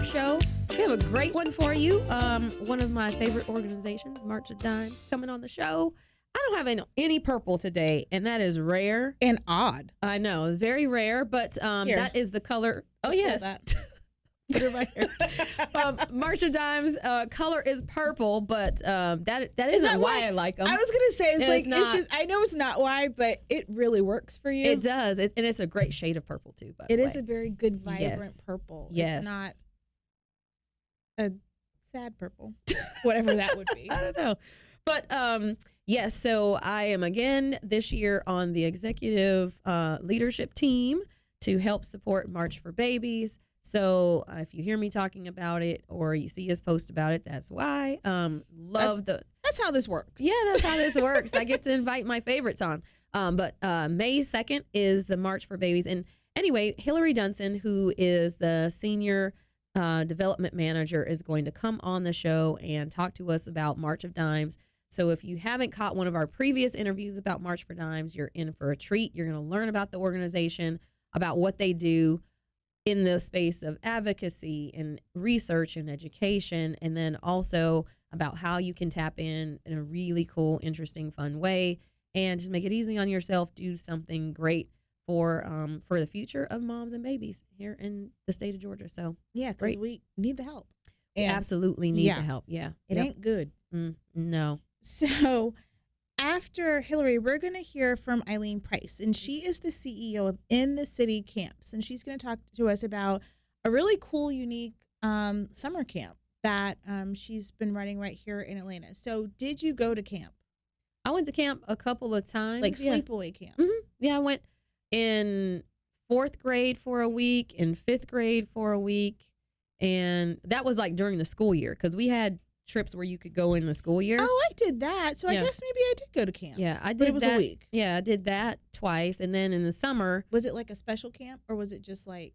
show. We have a great one for you. One of my favorite organizations, March of Dimes, coming on the show. I don't have any purple today, and that is rare. And odd. I know, it's very rare, but that is the color. Oh, yes. Put it right here. March of Dimes color is purple, but that isn't why I like them. I was gonna say it's just I know it's not why, but it really works for you. It does, and it's a great shade of purple too. By the way, it is a very good vibrant purple. Yes, it's not a sad purple, whatever that would be. I don't know, but yes. So I am again this year on the executive leadership team to help support March for Babies. So if you hear me talking about it or you see us post about it, that's why. That's how this works. Yeah, that's how this works. I get to invite my favorites on. But May 2nd is the March for Babies. And anyway, Hillary Dunson, who is the senior development manager, is going to come on the show and talk to us about March of Dimes. So if you haven't caught one of our previous interviews about March for Dimes, you're in for a treat. You're going to learn about the organization, about what they do in the space of advocacy and research and education, and then also about how you can tap in a really cool, interesting, fun way and just make it easy on yourself. Do something great for the future of moms and babies here in the state of Georgia. So yeah, because we need the help. We absolutely need the help. Yeah, it ain't good. No. So after Hillary, we're going to hear from Elaine Price, and she is the CEO of In the City Camps, and she's going to talk to us about a really cool, unique summer camp that she's been running right here in Atlanta. So did you go to camp? I went to camp a couple of times. Like sleepaway camp? Mm-hmm. Yeah, I went in 4th grade for a week, in 5th grade for a week, and that was like during the school year because we had trips where you could go in the school year. Oh, I did that. So I guess maybe I did go to camp. Yeah, I did. But it was a week. Yeah, I did that twice, and then in the summer, was it like a special camp or was it just like?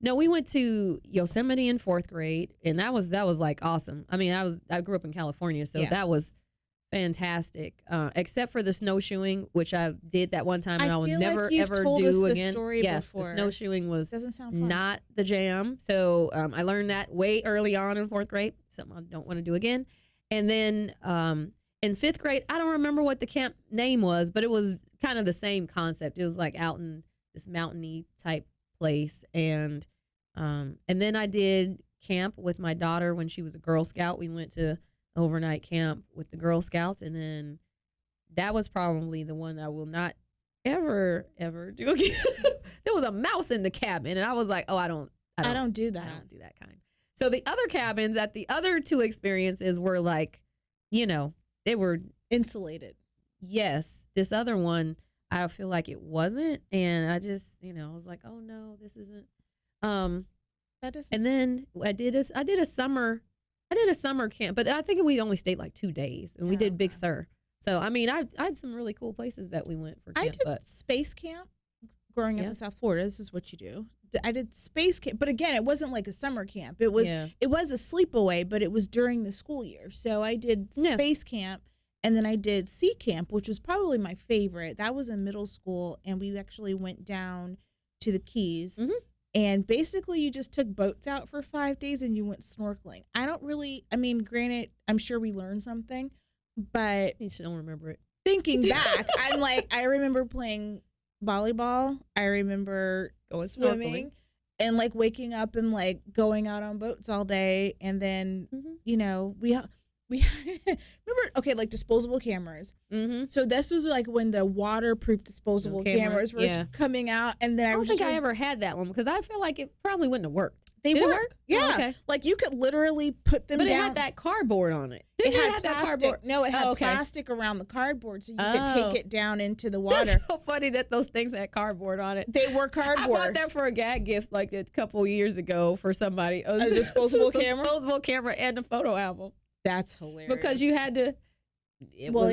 No, we went to Yosemite in 4th grade, and that was like awesome. I mean, I grew up in California, so that was fantastic. Except for the snowshoeing, which I did that one time, and I will never ever do again. Before. The snowshoeing was doesn't sound fun. Not the jam. So I learned that way early on in 4th grade. Something I don't want to do again. And then in 5th grade, I don't remember what the camp name was, but it was kind of the same concept. It was like out in this mountainy type place, and then I did camp with my daughter when she was a Girl Scout. We went to overnight camp with the Girl Scouts, and then that was probably the one I will not ever do again. There was a mouse in the cabin, and I was like, oh, I don't do that. I don't do that kind. So the other cabins at the other 2 experiences were like, they were insulated. Yes. This other one, I feel like it wasn't, and I just, I was like, oh no, this isn't. That doesn't. And then I did a summer camp, but I think we only stayed like 2 days, and we did Big Sur. So I mean, I had some really cool places that we went for camp. I did space camp growing up in South Florida. This is what you do. I did space camp, but again, it wasn't like a summer camp. It was a sleepaway, but it was during the school year. So I did space camp, and then I did sea camp, which was probably my favorite. That was in middle school, and we actually went down to the Keys. Mm-hmm. And basically, you just took boats out for 5 days and you went snorkeling. Granted, I'm sure we learned something, but you just don't remember it. Thinking back, I'm like, I remember playing volleyball. I remember swimming and like waking up and like going out on boats all day. And then, we remember, like disposable cameras. Mm-hmm. So this was like when the waterproof disposable cameras were coming out. And then I don't think I ever had that one because I feel like it probably wouldn't have worked. Did it work? Yeah. Oh, okay. Like you could literally put them down. But it had that cardboard on it. It had that cardboard. No, it had plastic around the cardboard so you could take it down into the water. That's so funny that those things had cardboard on it. They were cardboard. I bought that for a gag gift like a couple years ago for somebody. A disposable camera? Disposable camera and a photo album. That's hilarious. Because you had to. What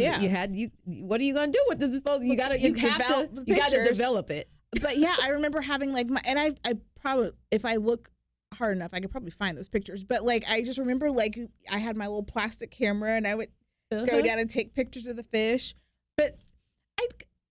are you gonna do with this disposable? You got to develop it. But yeah, I remember having like I probably, if I look hard enough, I could probably find those pictures. But like, I just remember like I had my little plastic camera and I would go down and take pictures of the fish. But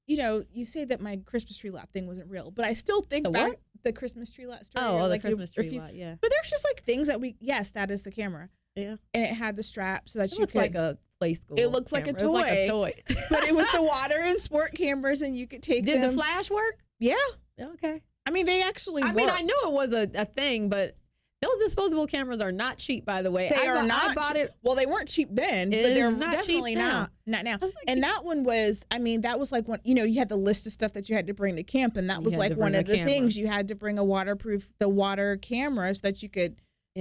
you say that my Christmas tree lot thing wasn't real, but I still think back. the Christmas tree lot story. Oh, the Christmas tree lot, yeah. But there's just like things that yes, that is the camera. Yeah. And it had the strap so that you could. It looks like a play school. It looks like a toy. Like a toy. But it was the water and sport cameras, and you could take them. Did the flash work? Yeah. Okay. I mean, they actually worked. I knew it was a thing, but those disposable cameras are not cheap, by the way. They are not. I bought it. Well, they weren't cheap then, but they're definitely not now. And that one was, I mean, that was like when, you had the list of stuff that you had to bring to camp, and that was like one of the things. You had to bring the water camera so that you could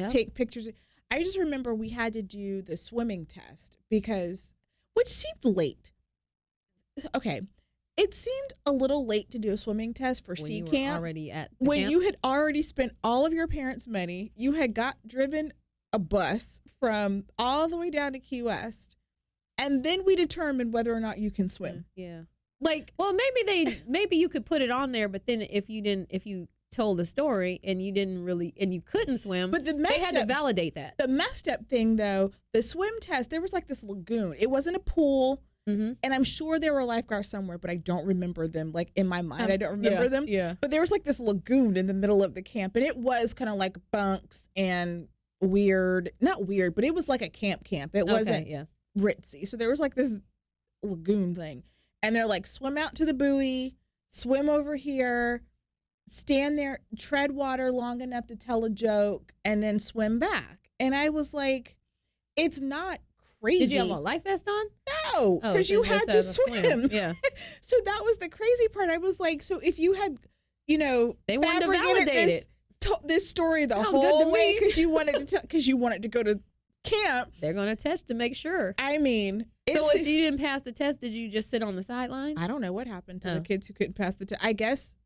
take pictures. I just remember we had to do the swimming test which seemed late. Okay. It seemed a little late to do a swimming test for sea camp. Already at when camp? You had already spent all of your parents' money. You had driven a bus from all the way down to Key West, and then we determined whether or not you can swim. Yeah. Well, maybe you could put it on there, but then if you told the story and you couldn't swim, but they had to validate that. The messed up thing though, the swim test, there was like this lagoon. It wasn't a pool. Mm-hmm. And I'm sure there were lifeguards somewhere, but I don't remember them. Like in my mind, I don't remember them. Yeah. But there was like this lagoon in the middle of the camp, and it was kind of like bunks and not weird, but it was like a camp. It wasn't ritzy. So there was like this lagoon thing, and they're like, swim out to the buoy, swim over here, stand there, tread water long enough to tell a joke, and then swim back. And I was like, it's not crazy. Did you have a life vest on? No, because you had to swim. Yeah. So that was the crazy part. I was like, so if you had, they wanted to validate it. This story the whole way because you wanted to go to camp. They're going to test to make sure. I mean, so if you didn't pass the test, did you just sit on the sidelines? I don't know what happened to the kids who couldn't pass the test. I guess.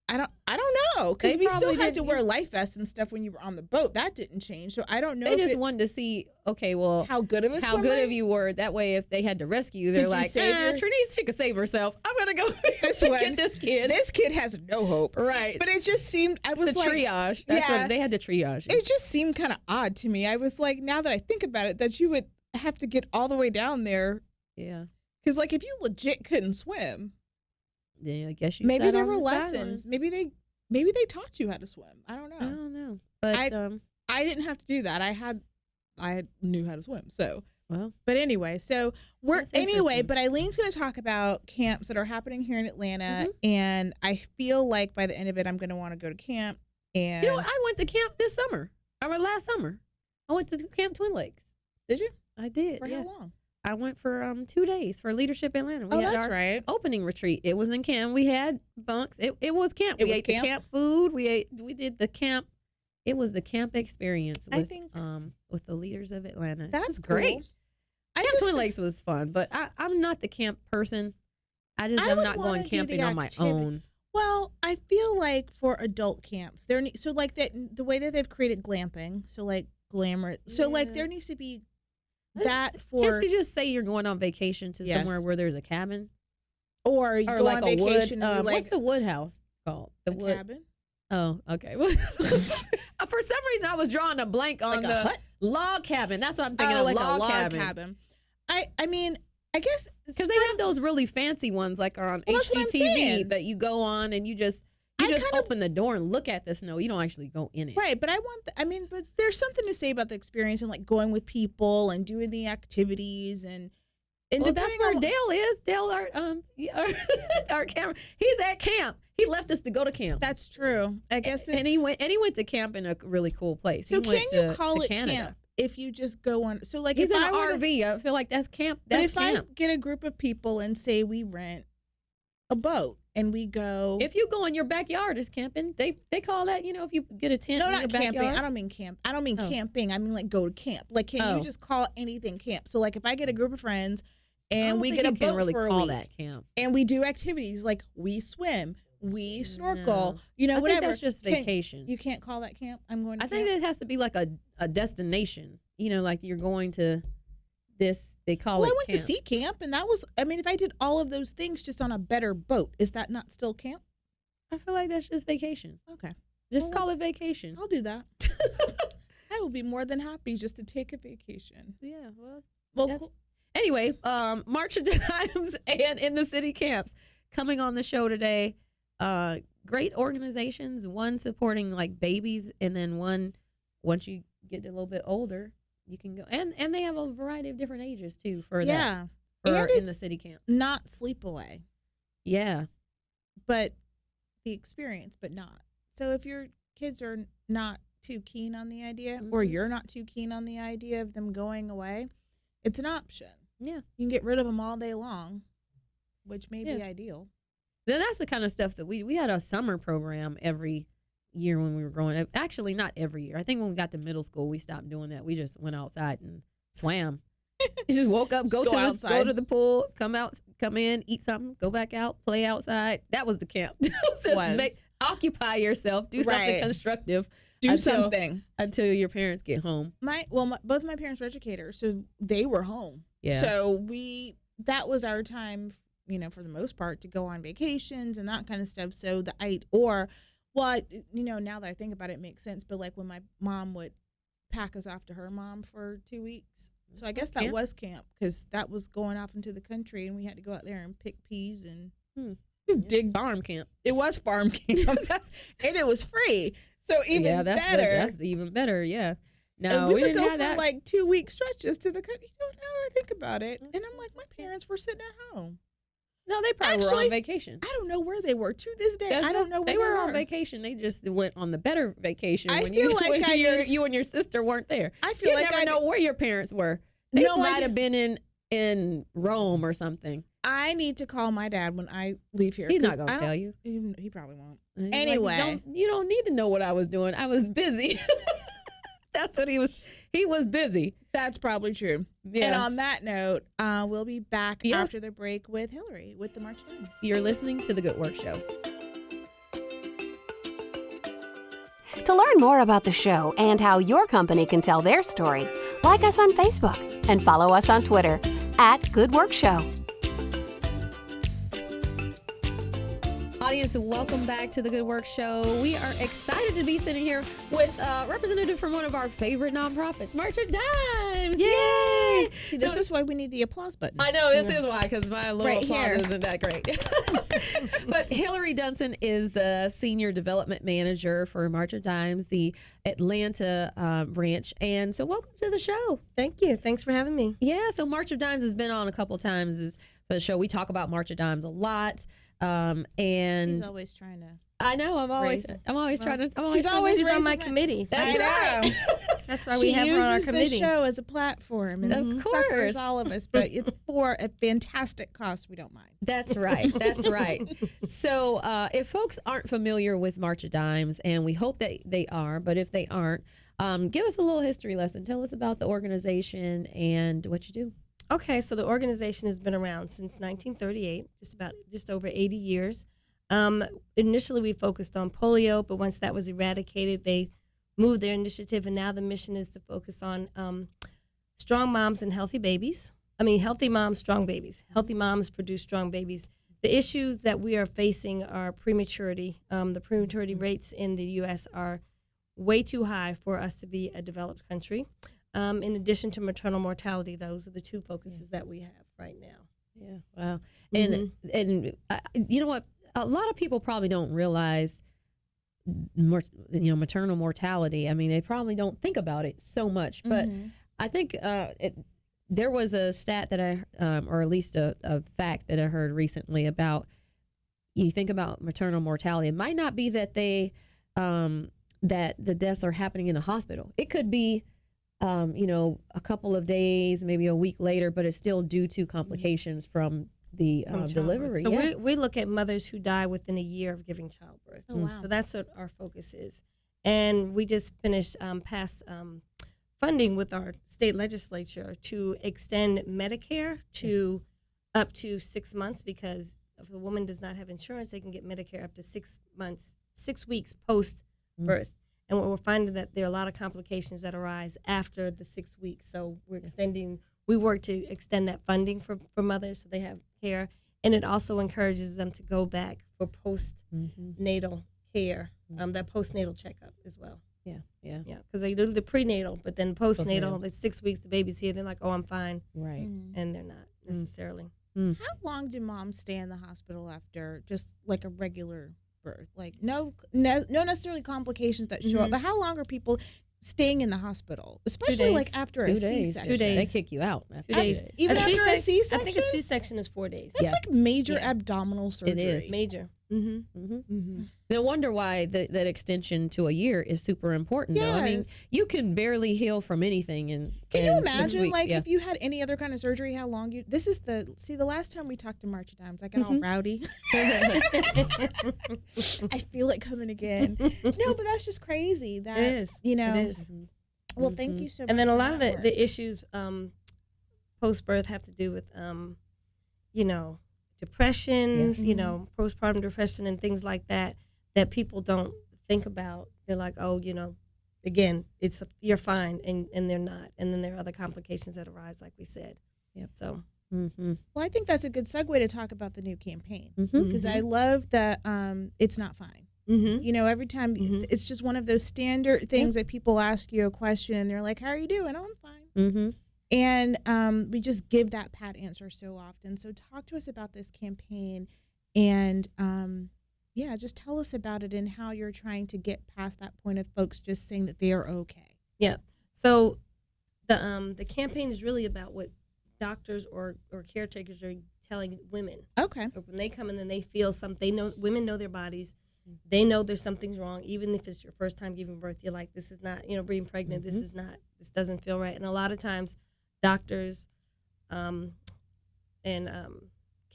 I don't know, because we still had to wear life vests and stuff when you were on the boat. That didn't change, so I don't know. They just wanted to see, okay, well, how good of you were. That way, if they had to rescue you, they're like, Trenise, she could save herself. I'm gonna go get this kid. This kid has no hope, right? But it just seemed triage. That's what they had to triage. It just seemed kind of odd to me. I was like, now that I think about it, that you would have to get all the way down there. Yeah, because like if you legit couldn't swim. Yeah, I guess you. Maybe there were lessons. Maybe they taught you how to swim. I don't know. But I didn't have to do that. I knew how to swim. So well. But anyway, so But Eileen's going to talk about camps that are happening here in Atlanta, and I feel like by the end of it, I'm going to want to go to camp. And I went to camp this summer. Last summer. I went to Camp Twin Lakes. Did you? I did. For how long? I went for 2 days for Leadership Atlanta. We had that's our right. Opening retreat. It was in camp. We had bunks. It was camp. We ate the camp food. We did the camp. It was the camp experience with the leaders of Atlanta. That's great. Cool. Camp Twin Lakes was fun, but I'm not the camp person. I'm not going camping on my own. Well, I feel like for adult camps, the way that they've created glamping, so like glamour, so like there needs to be that for. Can't you just say you're going on vacation to somewhere where there's a cabin, or you go like on vacation? What's the wood house called? The wood cabin. Oh, okay. For some reason, I was drawing a blank on the log cabin. That's what I'm thinking of. Like log a log cabin. I mean, I guess because they have those really fancy ones, like are on HGTV that you go on and you just open the door and look at the snow. You don't actually go in it. Right, but but there's something to say about the experience and like going with people and doing the activities and that's where Dale is. Dale, our camera. He's at camp. He left us to go to camp. That's true. I guess. And he went to camp in a really cool place. So can you call it camp if you just go on? So like he's in an RV. I feel like that's camp. That's camp. If I get a group of people and say we rent a boat and we go. If you go in your backyard is camping. They call that, if you get a tent. No, in not your camping. Backyard. I don't mean camp. I don't mean camping. I mean like go to camp. Like can you just call anything camp? So like if I get a group of friends and we get a boat really for a call week that camp. And we do activities like we swim, we snorkel, I whatever. think that's just vacation. You can't call that camp. I'm going to I think it has to be like a destination. Like you're going to this, they call it I went camp. to sea camp, and that was, if I did all of those things just on a better boat, is that not still camp? I feel like that's just vacation. Okay. Just call it vacation. I'll do that. I will be more than happy just to take a vacation. Yeah, well cool. Anyway, March of Dimes and in the city camps. Coming on the show today, great organizations, one supporting like babies, and then one, once you get a little bit older, you can go. And they have a variety of different ages too for that. For in the city camp. Not sleepaway. Yeah. But the experience, but not. So if your kids are not too keen on the idea, or you're not too keen on the idea of them going away, it's an option. Yeah. You can get rid of them all day long, which may be ideal. Then that's the kind of stuff that we had a summer program every year when we were growing up. Actually, not every year. I think when we got to middle school, we stopped doing that. We just went outside and swam. You just woke up, go to the pool, come in, eat something, go back out, play outside. That was the camp. Occupy yourself, do something constructive. Something until your parents get home. Both my parents were educators, so they were home. Yeah. So that was our time, for the most part, to go on vacations and that kind of stuff. So now that I think about it, it makes sense. But like when my mom would pack us off to her mom for 2 weeks. So I guess that was camp, because that was going off into the country, and we had to go out there and pick peas and dig farm camp. It was farm camp, and it was free. So even better. That's even better. Yeah. No, and we would didn't go have for that. like 2 week stretches to the country. Now that I think about it, and I'm like, my parents were sitting at home. No, they probably were on vacation. I don't know where they were to this day. I don't know where they were on vacation. They just went on the better vacation. I when feel you, like when you and your sister weren't there. I feel you like never know where your parents were. They might have been in Rome or something. I need to call my dad when I leave here. He's not gonna tell you. He probably won't. He's anyway, like, you don't need to know what I was doing. I was busy. That's what he was. He was busy. That's probably true. Yeah. And on that note, we'll be back after the break with Hillary with the March Dance. You're listening to The Good Work Show. To learn more about the show and how your company can tell their story, like us on Facebook and follow us on Twitter @GoodWorkShow. Audience, welcome back to The Good Work Show. We are excited to be sitting here with a representative from one of our favorite nonprofits, March of Dimes. Yay! See, this is why we need the applause button. I know, this is why, because my little applause isn't that great. But Hillary Dunson is the Senior Development Manager for March of Dimes, the Atlanta branch. And so welcome to the show. Thank you. Thanks for having me. Yeah, so March of Dimes has been on a couple times for the show. We talk about March of Dimes a lot. And she's always trying to. I know. I'm always trying to. She's always on my committee. That's right. That's why we have her on our committee. She uses the show as a platform and suckers all of us, but it's for a fantastic cost. We don't mind. That's right. That's right. So if folks aren't familiar with March of Dimes, and we hope that they are, but if they aren't, give us a little history lesson. Tell us about the organization and what you do. Okay, so the organization has been around since 1938, just over 80 years. Initially, we focused on polio, but once that was eradicated, they moved their initiative, and now the mission is to focus on strong moms and healthy babies. Healthy moms, strong babies. Healthy moms produce strong babies. The issues that we are facing are prematurity. The prematurity rates in the U.S. are way too high for us to be a developed country. In addition to maternal mortality, those are the two focuses that we have right now. Yeah, wow. And you know what? A lot of people probably don't realize, maternal mortality. They probably don't think about it so much. But I think there was a stat that or at least a fact that I heard recently about. You think about maternal mortality. It might not be that that the deaths are happening in the hospital. It could be. A couple of days, maybe a week later, but it's still due to complications from the delivery. So we look at mothers who die within a year of giving childbirth. Oh, wow. So that's what our focus is. And we just finished funding with our state legislature to extend Medicare to up to 6 months, because if a woman does not have insurance, they can get Medicare up to 6 weeks post-birth. And we're finding that there are a lot of complications that arise after the 6 weeks. So we work to extend that funding for mothers so they have care. And it also encourages them to go back for postnatal care, that postnatal checkup as well. Yeah. Because they do the prenatal, but then postnatal, it's 6 weeks, the baby's here, they're like, oh, I'm fine. Right. And they're not necessarily. How long do moms stay in the hospital after just like a regular birth? Like no necessarily complications that show up, but how long are people staying in the hospital, especially like after a C-section? 2 days. They kick you out after 2 days. Even after a C-section? I think a C-section is 4 days. That's like major abdominal surgery. It is. Major. No wonder why that extension to a year is super important. Though I mean, you can barely heal from anything. Can you imagine, like, if you had any other kind of surgery, how long you? This is the last time we talked to March of Dimes, I got all rowdy. I feel it coming again. No, but that's just crazy. That it is. You know. It is. Well, thank you so much. And then a lot of the issues post birth have to do with depression, postpartum depression and things like that people don't think about. They're like, oh, again, you're fine, and they're not. And then there are other complications that arise, like we said. Yep. So. Well, I think that's a good segue to talk about the new campaign, because I love that it's not fine. Every time it's just one of those standard things that people ask you a question and they're like, how are you doing? Oh, I'm fine. And we just give that pat answer so often. So talk to us about this campaign and, just tell us about it and how you're trying to get past that point of folks just saying that they are okay. Yeah. So the campaign is really about what doctors or caretakers are telling women. Okay. When they come in and they feel something, women know their bodies. They know there's something's wrong. Even if it's your first time giving birth, you're like, this is not, being pregnant, this doesn't feel right. And a lot of times doctors and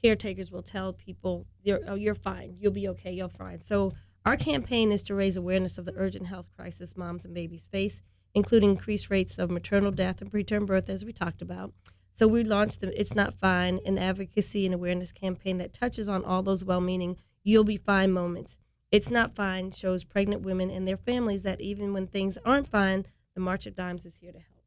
caretakers will tell people, you're fine, you'll be okay, you're fine. So our campaign is to raise awareness of the urgent health crisis moms and babies face, including increased rates of maternal death and preterm birth, as we talked about. So we launched the It's Not Fine, an advocacy and awareness campaign that touches on all those well-meaning, you'll be fine moments. It's Not Fine shows pregnant women and their families that even when things aren't fine, the March of Dimes is here to help.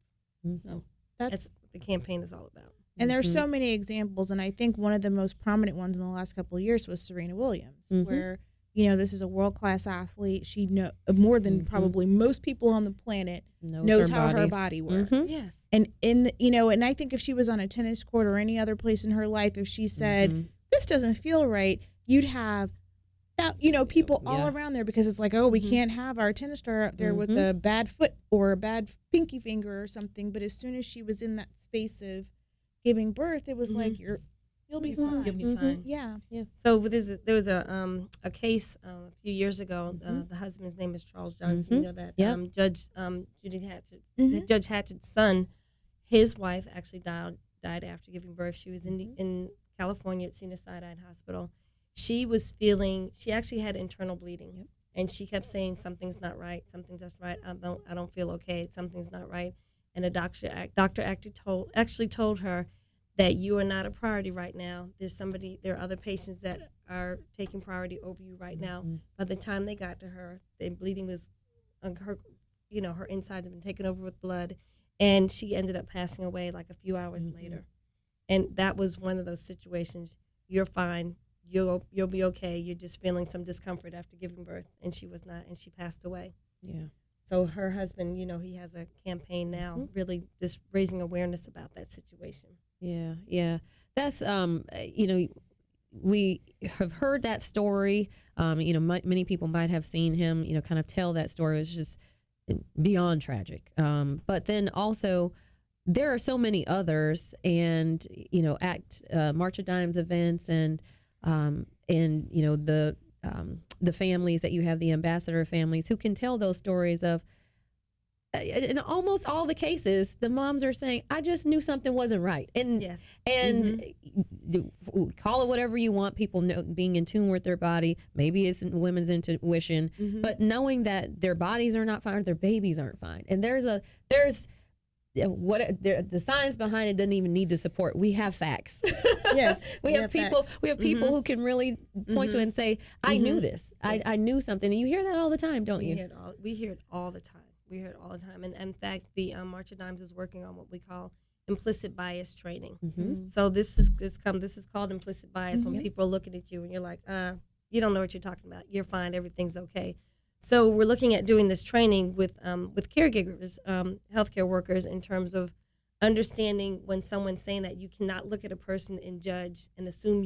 So that's what the campaign is all about. And there are so many examples, and I think one of the most prominent ones in the last couple of years was Serena Williams, where, this is a world-class athlete. She more than probably most people on the planet knows how her body works. Yes. And and I think if she was on a tennis court or any other place in her life, if she said, this doesn't feel right, you'd have that, people all around there, because it's like, oh, we can't have our tennis star out there with a bad foot or a bad pinky finger or something. But as soon as she was in that space of giving birth, it was like, you'll be fine. You'll be fine. Yeah. So there was a case a few years ago. The husband's name is Charles Johnson. You know that. Judge Judy Hatchett, Judge Hatchett's son, his wife actually died after giving birth. She was in California at Sinai Hospital. She actually had internal bleeding, and she kept saying, something's not right, something's just right, I don't feel okay, something's not right. And a doctor actually told her that you are not a priority right now. There are other patients that are taking priority over you right now. By the time they got to her, the bleeding was, her insides had been taken over with blood, and she ended up passing away like a few hours later. And that was one of those situations. You're fine. You'll be okay. You're just feeling some discomfort after giving birth, and she was not, and she passed away. Yeah. So her husband, he has a campaign now, really just raising awareness about that situation. Yeah. That's we have heard that story. Many people might have seen him, kind of tell that story. It's just beyond tragic. But then also, there are so many others, and March of Dimes events, and the families that you have, the ambassador families, who can tell those stories of, in almost all the cases, the moms are saying, I just knew something wasn't right. And call it whatever you want, people know, being in tune with their body, maybe it's women's intuition, but knowing that their bodies are not fine, their babies aren't fine. And the science behind it doesn't even need the support. We have facts. Yes, we have people. Facts. We have people who can really point to it and say, "I knew this. I knew something." And you hear that all the time, don't you? We hear it all the time. And in fact, the March of Dimes is working on what we call implicit bias training. So this is called implicit bias, when people are looking at you and you're like, you don't know what you're talking about. You're fine. Everything's okay. So we're looking at doing this training with caregivers, healthcare workers, in terms of understanding when someone's saying that you cannot look at a person and judge and assume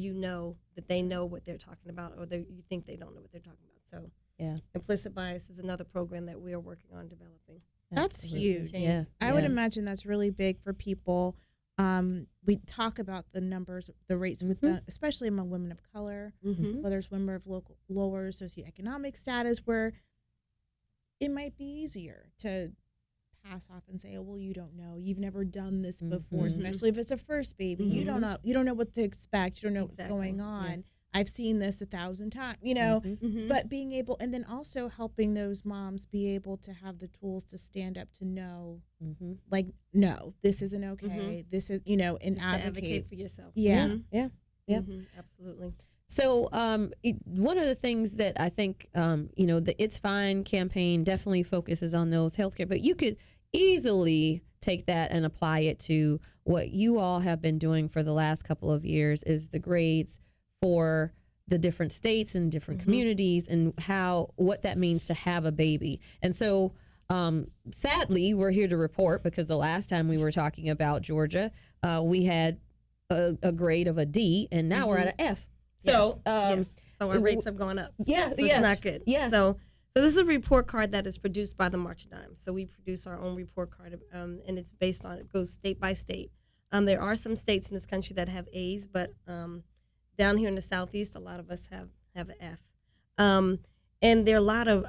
that they know what they're talking about, or you think they don't know what they're talking about. So yeah, implicit bias is another program that we are working on developing. That's huge. Yeah. I would imagine that's really big for people. We talk about the numbers, the rates with the, especially among women of color, whether it's women of lower socioeconomic status, where it might be easier to pass off and say, "Oh, well, you don't know. You've never done this before," especially if it's a first baby. You don't know. You don't know what to expect. You don't know what's going on. Yeah. I've seen this 1,000 times, but being able, and then also helping those moms be able to have the tools to stand up to know, like, no, this isn't okay. This is, and just advocate for yourself. Yeah. Yeah. Absolutely. So one of the things that I think, the It's Fine campaign definitely focuses on those healthcare, but you could easily take that and apply it to what you all have been doing for the last couple of years is the grades for the different states and different communities and what that means to have a baby. And so sadly, we're here to report because the last time we were talking about Georgia, we had a grade of a D and now we're at an F. So, yes. So our rates have gone up. Yeah, so it's not good. Yeah. So this is a report card that is produced by the March of Dimes. So we produce our own report card, and it's based on, it goes state by state. There are some states in this country that have A's, but down here in the Southeast, a lot of us have an F. And there are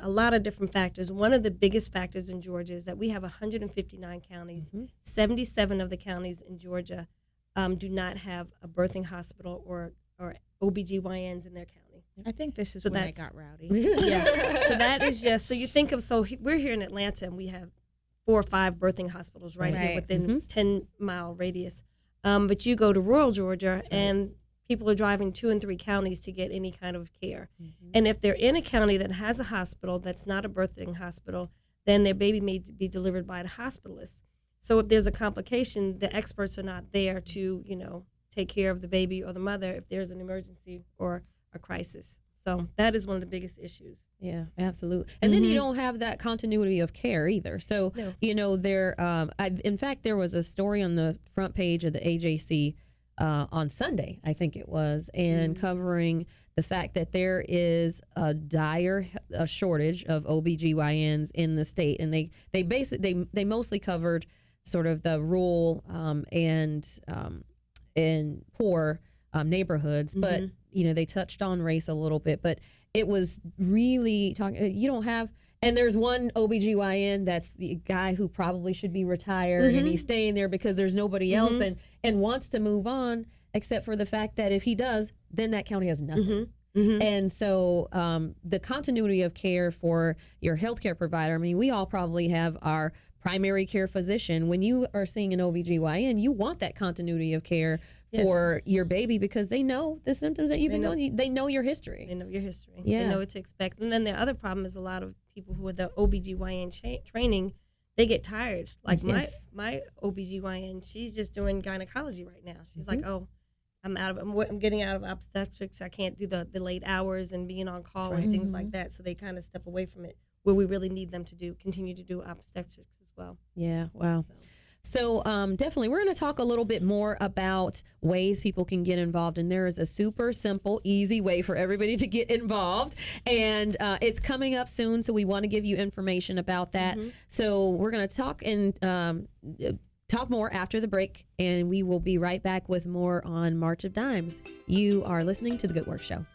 a lot of different factors. One of the biggest factors in Georgia is that we have 159 counties. 77 of the counties in Georgia do not have a birthing hospital or OBGYNs in their county. I think this is when I got rowdy. Yeah. So that is just, so you think of, we're here in Atlanta and we have 4 or 5 birthing hospitals right here within 10-mile radius. But you go to rural Georgia and people are driving 2 and 3 counties to get any kind of care. And if they're in a county that has a hospital that's not a birthing hospital, then their baby may be delivered by a hospitalist. So if there's a complication, the experts are not there to, take care of the baby or the mother if there's an emergency or a crisis. So that is one of the biggest issues. Yeah, absolutely. And then you don't have that continuity of care either. So, in fact, there was a story on the front page of the AJC on Sunday, I think it was, and covering the fact that there is a dire shortage of OBGYNs in the state. And they mostly covered sort of the rural and poor neighborhoods, but they touched on race a little bit, but it was really talking, you don't have, and there's one OBGYN that's the guy who probably should be retired and he's staying there because there's nobody else and wants to move on, except for the fact that if he does, then that county has nothing. And so the continuity of care for your healthcare provider, I mean, we all probably have our primary care physician. When you are seeing an OBGYN, you want that continuity of care for your baby because they know the symptoms that you've been going. They know your history. They know your history. Yeah. They know what to expect. And then the other problem is a lot of people who are the OBGYN training, they get tired. Like my OBGYN, she's just doing gynecology right now. She's like, oh, I'm getting out of obstetrics. I can't do the late hours and being on call and things like that. So they kind of step away from it where we really need them to continue to do obstetrics as well. Yeah, wow. So definitely, we're going to talk a little bit more about ways people can get involved. And there is a super simple, easy way for everybody to get involved. And it's coming up soon, so we want to give you information about that. So we're going to talk and talk more after the break, and we will be right back with more on March of Dimes. You are listening to The Good Work Show.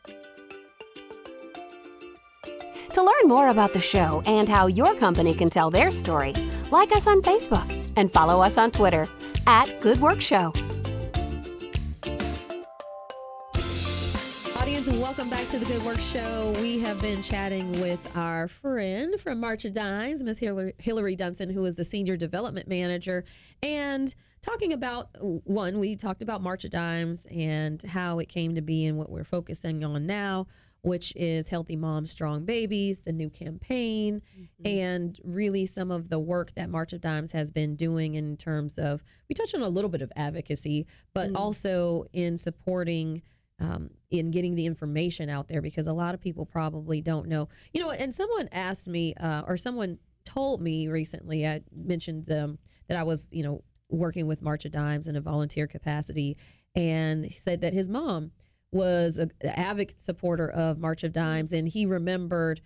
To learn more about the show and how your company can tell their story, like us on Facebook and follow us on Twitter @GoodWorkShow. Audience, and welcome back to The Good Work Show. We have been chatting with our friend from March of Dimes, Miss Hillary Dunson, who is the Senior Development Manager, and talking about, we talked about March of Dimes and how it came to be and what we're focusing on now, which is Healthy Moms, Strong Babies, the new campaign, and really some of the work that March of Dimes has been doing in terms of, we touched on a little bit of advocacy, but also in supporting, in getting the information out there, because a lot of people probably don't know. And someone asked me, or someone told me recently, I mentioned that I was, working with March of Dimes in a volunteer capacity, and he said that his mom was an avid supporter of March of Dimes, and he remembered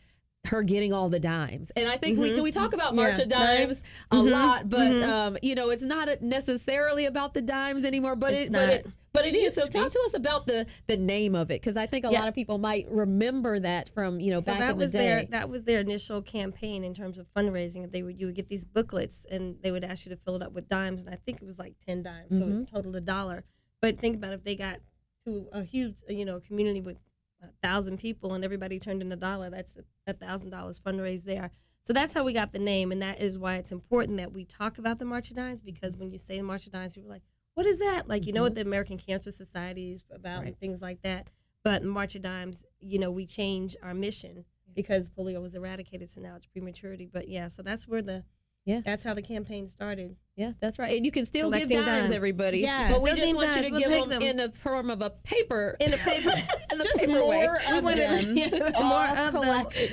her getting all the dimes. And I think we talk about March of Dimes a lot, but you know, it's not necessarily about the dimes anymore, but it is. So talk to us about the name of it, because I think a lot of people might remember that from, you know, back in the day. That was their initial campaign in terms of fundraising. You would get these booklets and they would ask you to fill it up with dimes, and I think it was like 10 dimes, so it totaled $1. But think about if they got to a huge, you know, community with 1,000 people and everybody turned in $1, that's $1,000 fundraised there. So that's how we got the name, and that is why it's important that we talk about the March of Dimes, because when you say March of Dimes, people are like, what is that? Like, you know what the American Cancer Society is about and things like that. But March of Dimes, you know, we change our mission because polio was eradicated, so now it's prematurity. But yeah, so that's where that's how the campaign started. Yeah, that's right. And you can still give dimes, everybody. Yes. But we just want you to give them in the form of a paper. In a paper. Just more of them.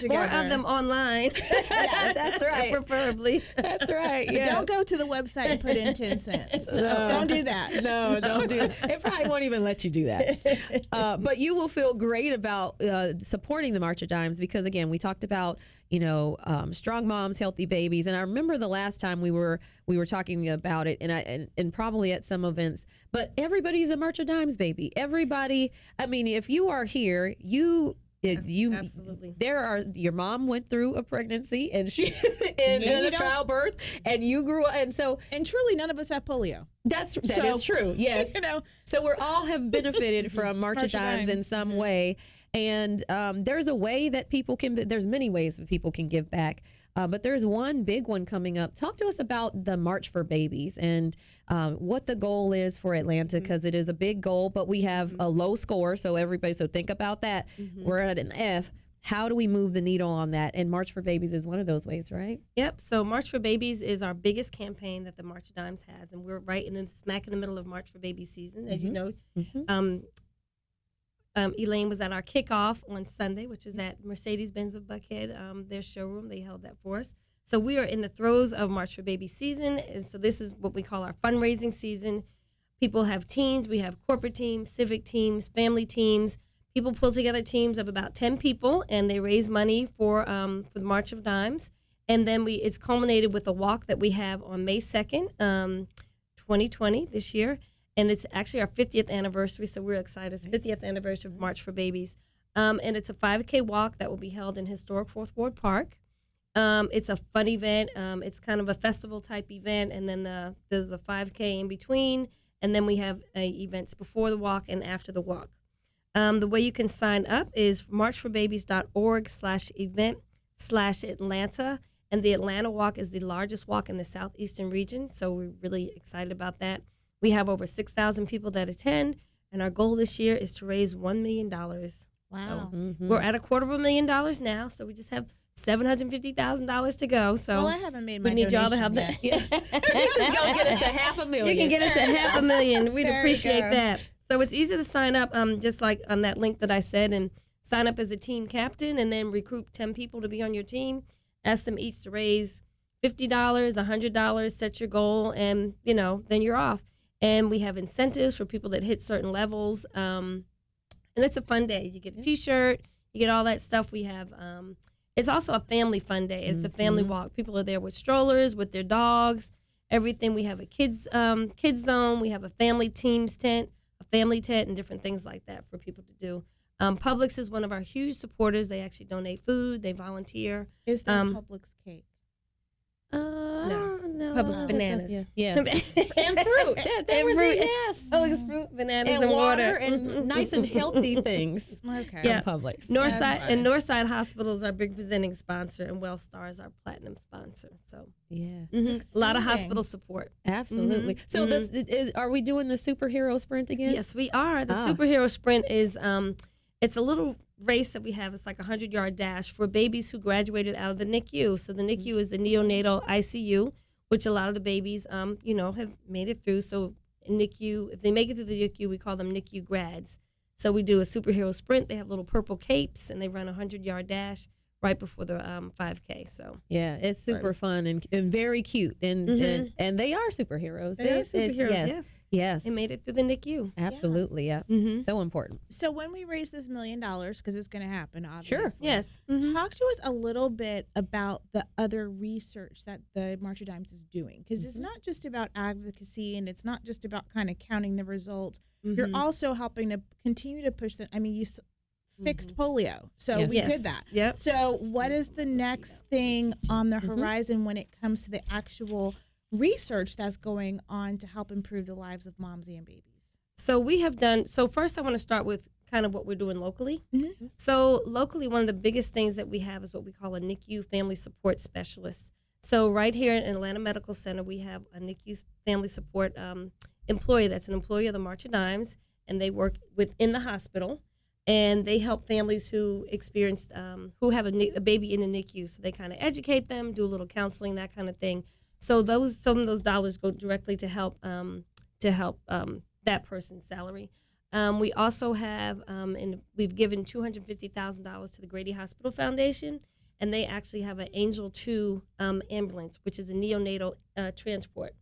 More of them online. Yes, that's right. Preferably. That's right. Yes. Don't go to the website and put in 10 cents. No. Don't do that. No, don't do that. It probably won't even let you do that. But you will feel great about supporting the March of Dimes, because, again, we talked about, you know, strong moms, healthy babies. And I remember the last time we were talking about it, and probably at some events, but everybody's a March of Dimes baby. Everybody, I mean, if you are here, you absolutely. Your mom went through a pregnancy and she and a childbirth, and you grew up, and truly none of us have polio. That is true. Yes, you know, so we all have benefited from March of Dimes in some way, and there's a way that people can. There's many ways that people can give back. But there's one big one coming up. Talk to us about the March for Babies and what the goal is for Atlanta, because it is a big goal, but we have a low score. So think about that. We're at an F. How do we move the needle on that? And March for Babies is one of those ways, right? Yep. So March for Babies is our biggest campaign that the March of Dimes has. And we're right smack in the middle of March for Babies season, as you know. Elaine was at our kickoff on Sunday, which is at Mercedes-Benz of Buckhead, their showroom. They held that for us. So we are in the throes of March for Baby season. And so this is what we call our fundraising season. People have teams. We have corporate teams, civic teams, family teams. People pull together teams of about 10 people, and they raise money for the March of Dimes. And then it's culminated with a walk that we have on May 2nd, 2020, this year. And it's actually our 50th anniversary, so we're excited. It's 50th anniversary of March for Babies. And it's a 5K walk that will be held in historic 4th Ward Park. It's a fun event. It's kind of a festival-type event, and then there's a 5K in between, and then we have events before the walk and after the walk. The way you can sign up is marchforbabies.org/event/Atlanta, and the Atlanta walk is the largest walk in the southeastern region, so we're really excited about that. We have over 6,000 people that attend, and our goal this year is to raise $1 million. Wow. So we're at $250,000 now, so we just have $750,000 to go. So well, I haven't made my we need y'all to have yet. that. Yeah. Teresa's going to get us $500,000. You can get us $500,000. We'd There appreciate you go. that. So it's easy to sign up, just like on that link that I said, and sign up as a team captain, and then recruit 10 people to be on your team. Ask them each to raise $50, $100, set your goal, and, then you're off. And we have incentives for people that hit certain levels. And it's a fun day. You get a T-shirt, you get all that stuff. We have, it's also a family fun day. It's a family walk. People are there with strollers, with their dogs, everything. We have a kids zone. We have a family teams tent, a family tent, and different things like that for people to do. Publix is one of our huge supporters. They actually donate food. They volunteer. Is there Publix cake? No. Publix bananas. Yes. And fruit. Yes. Publix fruit, bananas, and water. And nice and healthy things. Okay. Yeah. Publix. Northside Hospital is our big presenting sponsor, and WellStar is our platinum sponsor. So yeah, a lot of hospital support. Absolutely. So this are we doing the superhero sprint again? Yes, we are. The superhero sprint is it's a little race that we have. It's like a 100-yard dash for babies who graduated out of the NICU. So the NICU is the neonatal ICU, which a lot of the babies, have made it through. So NICU, if they make it through the NICU, we call them NICU grads. So we do a superhero sprint. They have little purple capes, and they run a 100-yard dash right before the 5K. So yeah, it's super fun and very cute, and they are superheroes. They are superheroes. Yes, they made it through the NICU. absolutely. Yeah, so important. So when we raise this $1 million, because it's going to happen, obviously. Sure. Yes. Talk to us a little bit about the other research that the March of Dimes is doing, because it's not just about advocacy and it's not just about kind of counting the results. You're also helping to continue to push the. I mean, you fixed polio, so we did that. Yep. So what is the next thing on the horizon when it comes to the actual research that's going on to help improve the lives of moms and babies? So we have done. So first, I want to start with kind of what we're doing locally. So locally, one of the biggest things that we have is what we call a NICU family support specialist. So right here in Atlanta Medical Center, we have a NICU family support employee that's an employee of the March of Dimes, and they work within the hospital, and they help families who experienced who have a baby in the NICU. So they kind of educate them, do a little counseling, that kind of thing. So some of those dollars go directly to help that person's salary. We also have, and we've given $250,000 to the Grady Hospital Foundation, and they actually have an Angel 2 ambulance, which is a neonatal transport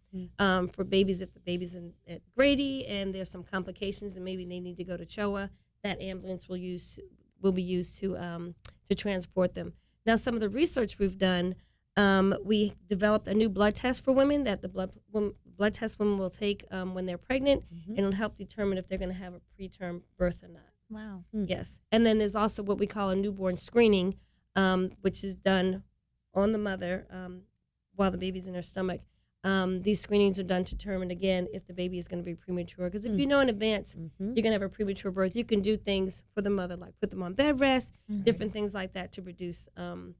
for babies. If the baby's at Grady and there's some complications and maybe they need to go to CHOA, that ambulance will be used to transport them. Now, some of the research we've done, we developed a new blood test for women that the blood test women will take when they're pregnant, and it'll help determine if they're going to have a preterm birth or not. Wow. Yes. And then there's also what we call a newborn screening, which is done on the mother while the baby's in her stomach. These screenings are done to determine, again, if the baby is going to be premature. Because if you know in advance you're going to have a premature birth, you can do things for the mother, like put them on bed rest, different things like that to reduce, to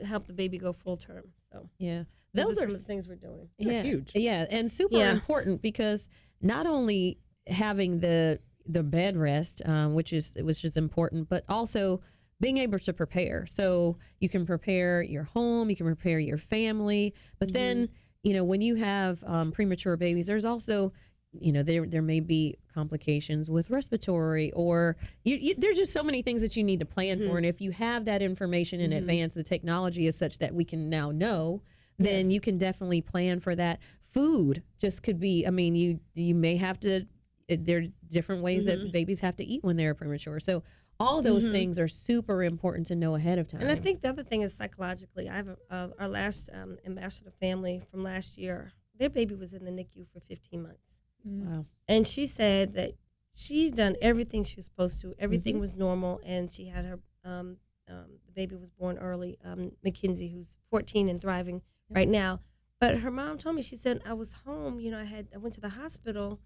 help the baby go full term. So Yeah, those are some of the things we're doing. Yeah, huge. Yeah, and super important, because not only having the bed rest, which is important, but also being able to prepare. So you can prepare your home, you can prepare your family, but then when you have premature babies, there's also there may be complications with respiratory, or there's just so many things that you need to plan for. And if you have that information in advance, the technology is such that we can now know, then you can definitely plan for that. Food just could be, I mean, you may have to, there are different ways that babies have to eat when they're premature. So all those things are super important to know ahead of time. And I think the other thing is psychologically. I have our last ambassador family from last year, their baby was in the NICU for 15 months. Wow. And she said that she'd done everything she was supposed to. Everything was normal, and she had her, the baby was born early, Mackenzie, who's 14 and thriving right now. But her mom told me, she said, I was home, I went to the hospital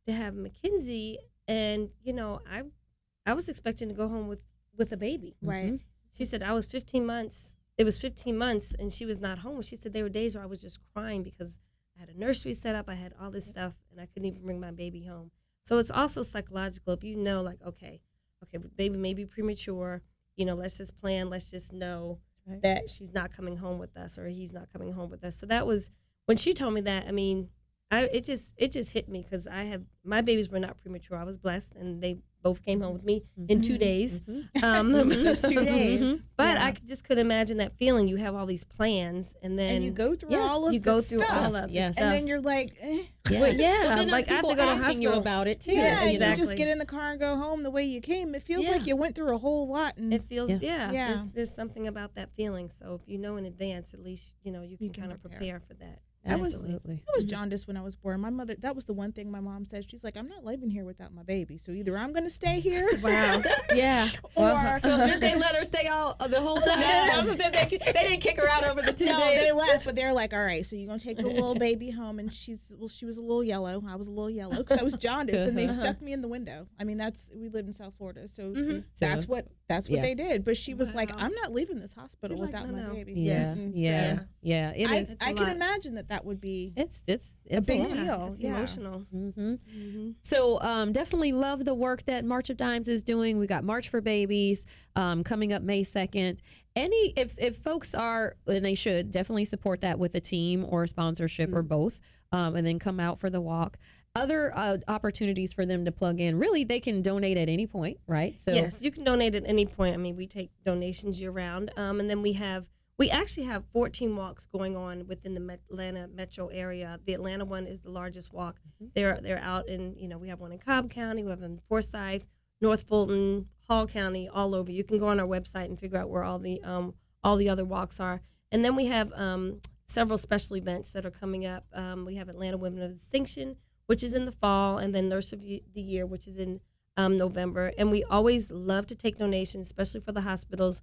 to have Mackenzie, and, I was expecting to go home with a baby. Right. She said, I was 15 months. It was 15 months, and she was not home. She said there were days where I was just crying because I had a nursery set up, I had all this stuff, and I couldn't even bring my baby home. So it's also psychological. If you know, like, okay, baby may be premature, let's just plan, let's just know that she's not coming home with us, or he's not coming home with us. So that was, when she told me that, I mean, it just hit me, because my babies were not premature. I was blessed, and they both came home with me in 2 days. Just 2 days. But I just could imagine that feeling. You have all these plans, and then you go through all of you the go stuff. through all of Yes. the stuff. And then you're like, Well, yeah, Well, then like I have to people go to asking you hospital about it too. yeah, and you exactly. just get in the car and go home the way you came. It feels Yeah. like you went through a whole lot. And It feels, Yeah. There's something about that feeling. So if you know in advance, at least you can kind of prepare for that. Absolutely. I was jaundiced when I was born. My mother, that was the one thing my mom said. She's like, I'm not leaving here without my baby. So either I'm going to stay here. Wow. Yeah. Or So did they let her stay all the whole time? They didn't kick her out over the 2 no, days. they left, but they're like, all right, so you're going to take the little baby home. And she was a little yellow. I was a little yellow because I was jaundiced, and they stuck me in the window. I mean, we live in South Florida. So that's what they did. But she was like, I'm not leaving this hospital She's like, without my no. baby. Yeah. So Yeah. It is. I can imagine that would be It's a big lot. deal. It's Yeah. emotional. So definitely love the work that March of Dimes is doing. We got March for Babies coming up May 2nd. If folks are, and they should definitely support that with a team or a sponsorship or both, and then come out for the walk. other opportunities for them to plug in. Really, they can donate at any point, right? So yes, you can donate at any point. I mean, we take donations year round, and then we actually have 14 walks going on within the Atlanta metro area. The Atlanta one is the largest walk. They're out in, we have one in Cobb County, we have one in Forsyth, North Fulton, Hall County, all over. You can go on our website and figure out where all the other walks are. And then we have several special events that are coming up. We have Atlanta Women of Distinction, which is in the fall, and then Nurse of the Year, which is in November. And we always love to take donations, especially for the hospitals,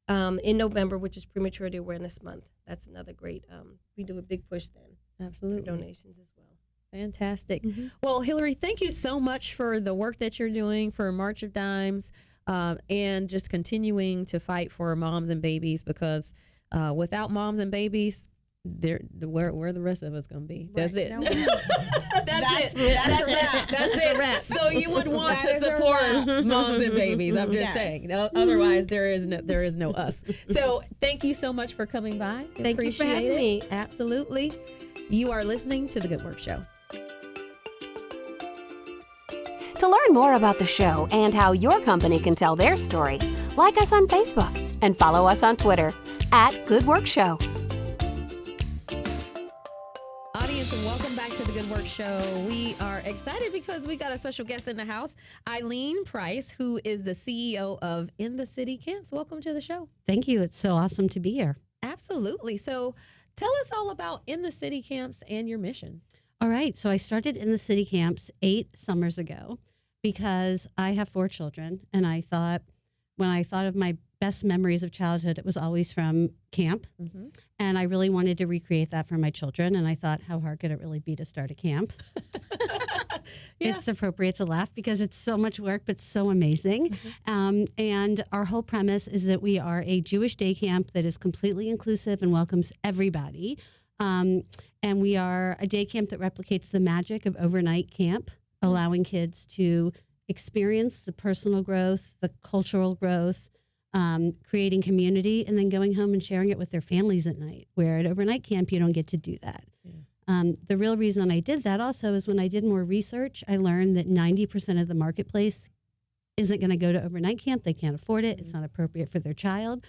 in November, which is Prematurity Awareness Month. That's another great, we do a big push then. Absolutely. For donations as well. Fantastic. Well, Hillary, thank you so much for the work that you're doing for March of Dimes, and just continuing to fight for moms and babies, because without moms and babies, where the rest of us gonna be? That's it. No, That's a wrap. So you would want to support moms and babies. I'm just saying. Otherwise, there is no us. So thank you so much for coming by. Thank you for having me. Absolutely. You are listening to The Good Work Show. To learn more about the show and how your company can tell their story, like us on Facebook and follow us on Twitter @GoodWorkShow. Audience, and welcome back to The Good Work Show. We are excited because we got a special guest in the house, Elaine Price, who is the CEO of In the City Camps. Welcome to the show. Thank you. It's so awesome to be here. Absolutely. So tell us all about In the City Camps and your mission. All right. So I started In the City Camps 8 summers ago because I have 4 children. And when I thought of my best memories of childhood, it was always from camp. And I really wanted to recreate that for my children. And I thought, how hard could it really be to start a camp? It's appropriate to laugh because it's so much work, but so amazing. And our whole premise is that we are a Jewish day camp that is completely inclusive and welcomes everybody. And we are a day camp that replicates the magic of overnight camp, allowing kids to experience the personal growth, the cultural growth, creating community, and then going home and sharing it with their families at night, where at overnight camp, you don't get to do that. The real reason I did that also is when I did more research, I learned that 90% of the marketplace isn't going to go to overnight camp. They can't afford it. It's not appropriate for their child.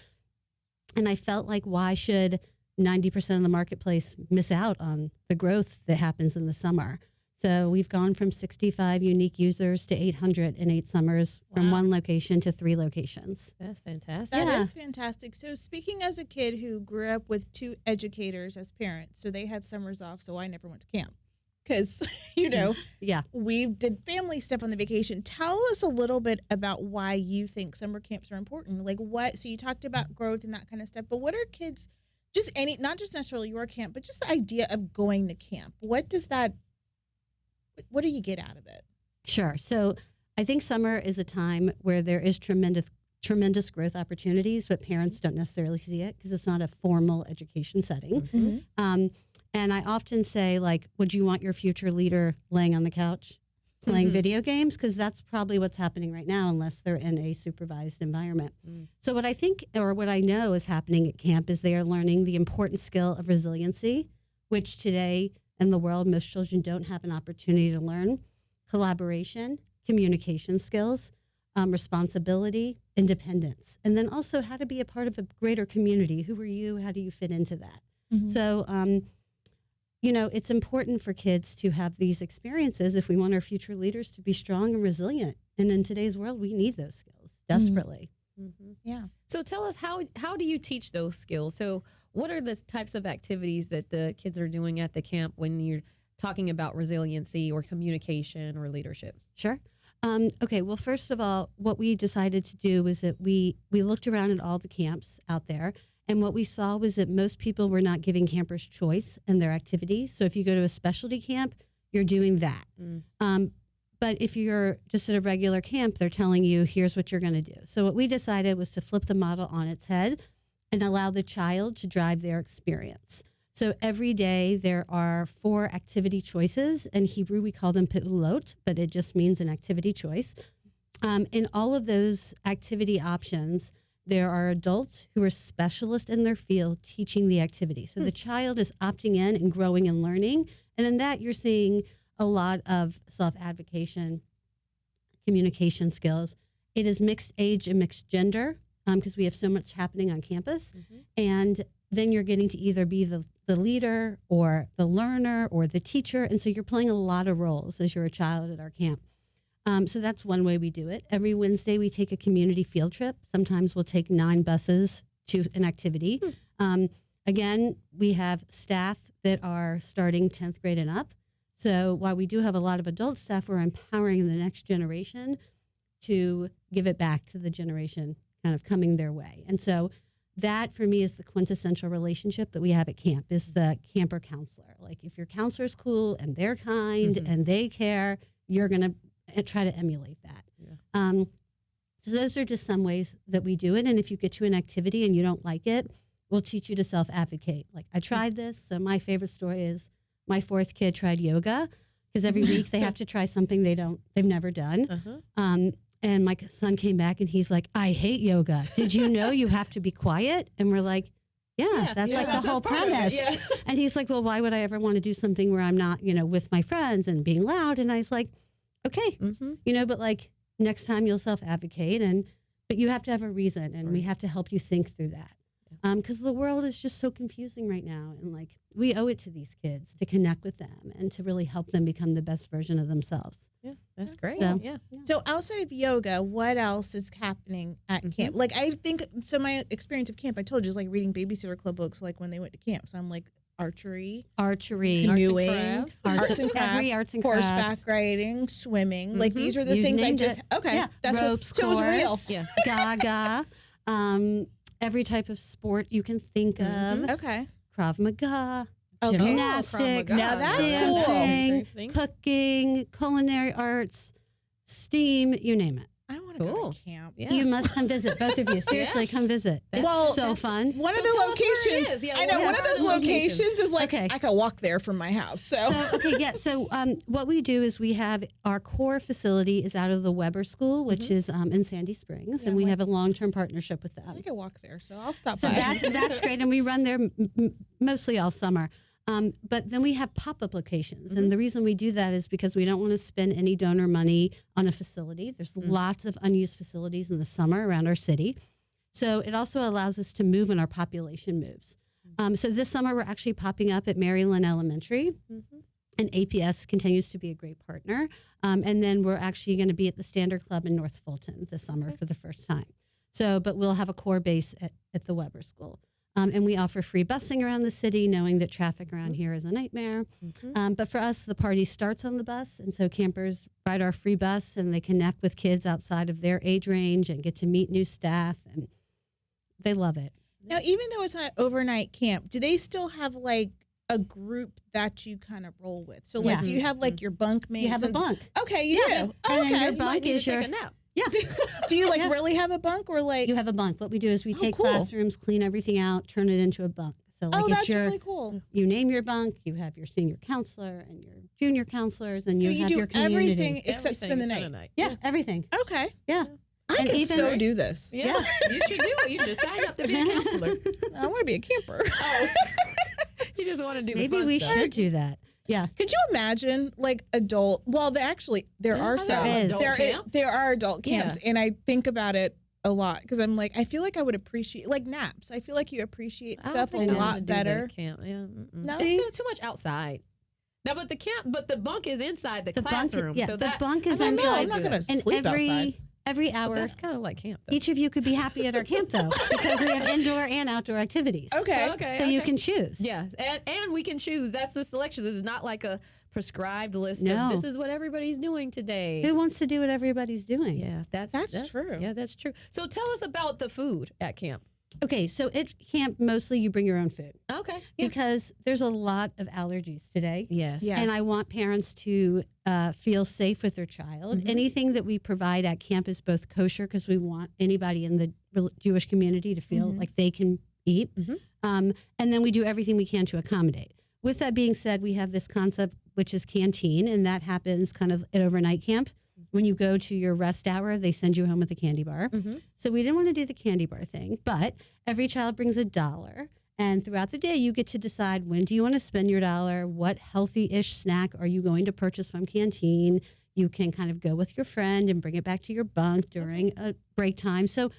And I felt like, why should 90% of the marketplace miss out on the growth that happens in the summer? So we've gone from 65 unique users to 800 in 8 summers, from 1 location to 3 locations. That's fantastic. That is fantastic. So speaking as a kid who grew up with 2 educators as parents, so they had summers off, so I never went to camp because, we did family stuff on the vacation. Tell us a little bit about why you think summer camps are important. Like so you talked about growth and that kind of stuff, but what are kids, not just necessarily your camp, but just the idea of going to camp? What do you get out of it? Sure. So I think summer is a time where there is tremendous growth opportunities, but parents don't necessarily see it because it's not a formal education setting. And I often say, like, would you want your future leader laying on the couch playing video games? Because that's probably what's happening right now, unless they're in a supervised environment. So what I think, or what I know is happening at camp, is they are learning the important skill of resiliency, which today in the world, most children don't have an opportunity to learn: collaboration, communication skills, responsibility, independence, and then also how to be a part of a greater community. Who are you? How do you fit into that? So, it's important for kids to have these experiences if we want our future leaders to be strong and resilient. And in today's world, we need those skills desperately. Yeah. So tell us, how do you teach those skills? So what are the types of activities that the kids are doing at the camp when you're talking about resiliency or communication or leadership? Sure. Okay. Well, first of all, what we decided to do was that we looked around at all the camps out there, and what we saw was that most people were not giving campers choice in their activities. So if you go to a specialty camp, you're doing that. But if you're just at a regular camp, they're telling you, here's what you're going to do. So what we decided was to flip the model on its head and allow the child to drive their experience. So every day there are 4 activity choices. In Hebrew, we call them pe'ulot, but it just means an activity choice. In all of those activity options, there are adults who are specialists in their field teaching the activity. So the child is opting in and growing and learning. And in that, you're seeing a lot of self-advocation, communication skills. It is mixed age and mixed gender because we have so much happening on campus. And then you're getting to either be the leader or the learner or the teacher. And so you're playing a lot of roles as you're a child at our camp. So that's one way we do it. Every Wednesday, we take a community field trip. Sometimes we'll take 9 buses to an activity. Again, we have staff that are starting 10th grade and up. So while we do have a lot of adult staff, we're empowering the next generation to give it back to the generation kind of coming their way. And so that, for me, is the quintessential relationship that we have at camp, is the camper counselor. Like, if your counselor's cool and they're kind and they care, you're going to try to emulate that. So those are just some ways that we do it. And if you get to an activity and you don't like it, we'll teach you to self-advocate. Like, I tried this. So my favorite story is my 4th kid tried yoga, because every week they have to try something they've never done. And my son came back and he's like, I hate yoga. Did you know you have to be quiet? And we're like, that's like the whole premise. And he's like, well, why would I ever want to do something where I'm not, with my friends and being loud? And I was like, okay, but like, next time you'll self-advocate, but you have to have a reason, and we have to help you think through that. Because the world is just so confusing right now. And like, we owe it to these kids to connect with them and to really help them become the best version of themselves. Yeah, that's great. So, So outside of yoga, what else is happening at camp? Like, I think, so my experience of camp, I told you, is like reading Babysitter Club books, like when they went to camp. So I'm like, archery, canoeing, arts and crafts, every arts and crafts, horseback riding, swimming. Like, these are the things I just, that's ropes, so it was real. Yeah. Gaga, every type of sport you can think of. Okay. Krav Maga, Okay. gymnastics, Now that's dancing, cooking, culinary arts, STEAM, you name it. I want to go to camp. Yeah. You must come visit, both of you. Seriously, come visit. It's so fun. One of the locations, I know, one of those locations is like, Okay. I could walk there from my house. So So what we do is we have our core facility is out of the Weber School, which is in Sandy Springs, and we have a long-term partnership with them. I could walk there, so I'll stop So by. that's great, and we run there mostly all summer. But then we have pop-up locations. And the reason we do that is because we don't want to spend any donor money on a facility. There's lots of unused facilities in the summer around our city. So it also allows us to move when our population moves. So this summer, we're actually popping up at Maryland Elementary. And APS continues to be a great partner. And then we're actually going to be at the Standard Club in North Fulton this summer for the first time. So, but we'll have a core base at the Weber School. And we offer free busing around the city, knowing that traffic around here is a nightmare. But for us, the party starts on the bus. And so campers ride our free bus and they connect with kids outside of their age range and get to meet new staff. And they love it. Now, even though it's not overnight camp, do they still have like a group that you kind of roll with? So like, do you have like your bunk mates? You have a bunk. Okay, you do. And Okay. then your bunk is your... Yeah. Do you like really have a bunk or like? You have a bunk. What we do is we take cool. classrooms, clean everything out, turn it into a bunk. So like that's it's your, really cool. You name your bunk, you have your senior counselor and your junior counselors, and So you you have do your community. everything except spend the night. Yeah, everything. Okay. Yeah. I And could even- so do this. Yeah, you should do it. You should sign up to be a counselor. I want to be a camper. You just want to do the Maybe fun we stuff. should do that. Yeah. Could you imagine like adult? Well, there are some. there is. Adult camps? There are adult camps, Yeah. and I think about it a lot because I'm like, I feel like I would appreciate like naps. I feel like you appreciate I don't stuff a think I wanna lot do better. that camp. Yeah. No? It's too much outside. No, but the bunk is inside the classroom. Yeah, so the bunk is I know, inside. I'm not gonna And sleep outside. every But hour, that's kind of like camp, though. each of you could be happy at our camp though, because we have indoor and outdoor activities. Okay. So you can choose. Yeah, and we can choose. That's the selection. This is not like a prescribed list No. of this is what everybody's doing today. Who wants to do what everybody's doing? Yeah, that's true. Yeah, that's true. So tell us about the food at camp. Okay, so at camp, mostly you bring your own food Okay. Yeah. because there's a lot of allergies today. Yes. Yeah. And I want parents to feel safe with their child. Anything that we provide at camp is both kosher because we want anybody in the Jewish community to feel like they can eat. And then we do everything we can to accommodate. With that being said, we have this concept, which is canteen, and that happens kind of at overnight camp. When you go to your rest hour, they send you home with a candy bar. So we didn't want to do the candy bar thing, but every child brings $1. And throughout the day, you get to decide when do you want to spend your dollar, what healthy-ish snack are you going to purchase from Canteen. You can kind of go with your friend and bring it back to your bunk during a break time. So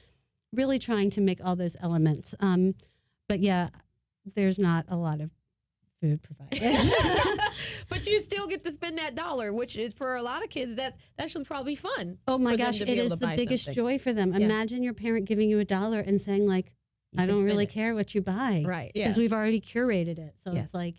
really trying to make all those elements. But yeah, there's not a lot of food provided. But you still get to spend that dollar, which is for a lot of kids, that should probably be fun. Oh my gosh, it is the biggest joy for them. Yeah. Imagine your parent giving you $1 and saying like, I don't really care what you buy. Right. Because we've already curated it. So it's like,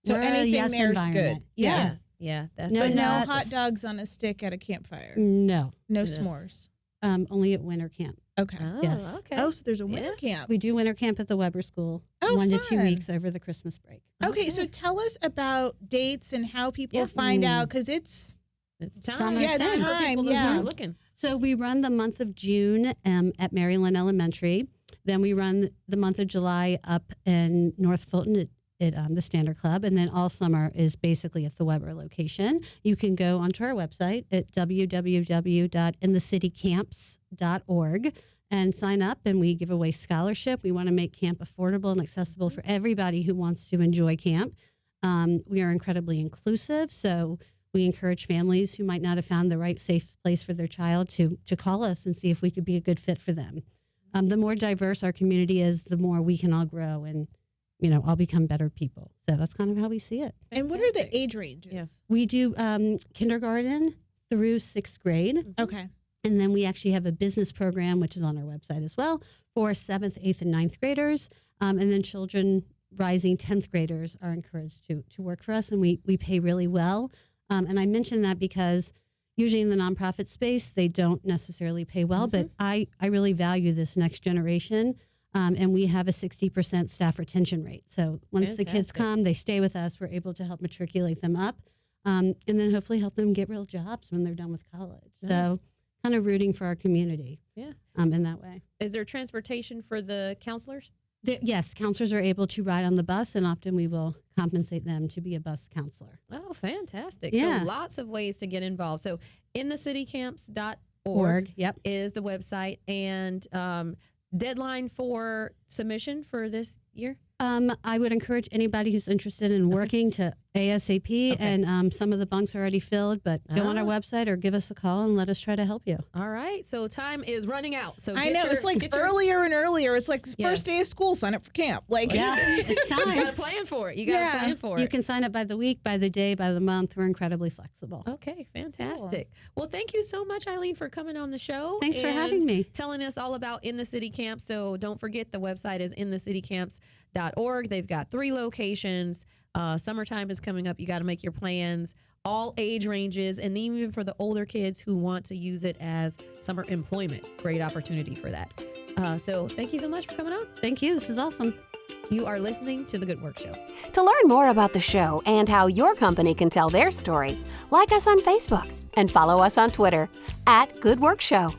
so anything there's good. Yeah. Yeah. That's but no hot dogs on a stick at a campfire. No. No s'mores. Only at winter camp. Okay. Yes. Okay. Oh, so there's a winter camp. We do winter camp at the Weber School. 1 to 2 weeks over the Christmas break. Okay, so tell us about dates and how people find out, because it's time. Yeah, it's time. Yeah. Looking. So we run the month of June at Maryland Elementary. Then we run the month of July up in North Fulton at the Standard Club. And then all summer is basically at the Weber location. You can go onto our website at www.inthecitycamps.org and sign up, and we give away scholarship. We want to make camp affordable and accessible for everybody who wants to enjoy camp. We are incredibly inclusive, so we encourage families who might not have found the right safe place for their child to call us and see if we could be a good fit for them. The more diverse our community is, the more we can all grow and, all become better people. So that's kind of how we see it. And what are the age ranges? Yeah. We do kindergarten through 6th grade. Okay. And then we actually have a business program, which is on our website as well, for 7th, 8th, and 9th graders. And then children rising 10th graders are encouraged to work for us, and we pay really well. And I mention that because usually in the nonprofit space, they don't necessarily pay well, but I really value this next generation. And we have a 60% staff retention rate. So once the kids come, they stay with us. We're able to help matriculate them up, and then hopefully help them get real jobs when they're done with college. Nice. So kind of rooting for our community in that way. Is there transportation for the counselors? Yes, counselors are able to ride on the bus, and often we will compensate them to be a bus counselor. Oh, fantastic. Yeah. So lots of ways to get involved. So inthecitycamps.org is the website. And deadline for submission for this year? I would encourage anybody who's interested in working to ASAP, and some of the bunks are already filled, but go on our website or give us a call and let us try to help you. All right. So time is running out. So I know it's like earlier and earlier. It's like first day of school, sign up for camp. Like it's time. You got to plan for it. You got to plan for it. You can sign up by the week, by the day, by the month. We're incredibly flexible. Okay, fantastic. Cool. Well, thank you so much, Eileen, for coming on the show. Thanks for having me. Telling us all about In the City Camp. So don't forget, the website is inthecitycamps.org. They've got 3 locations. Summertime is coming up. You got to make your plans. All age ranges, and even for the older kids who want to use it as summer employment. Great opportunity for that. So thank you so much for coming on. Thank you. This was awesome. You are listening to The Good Work Show. To learn more about the show and how your company can tell their story, like us on Facebook and follow us on Twitter @Good Work Show.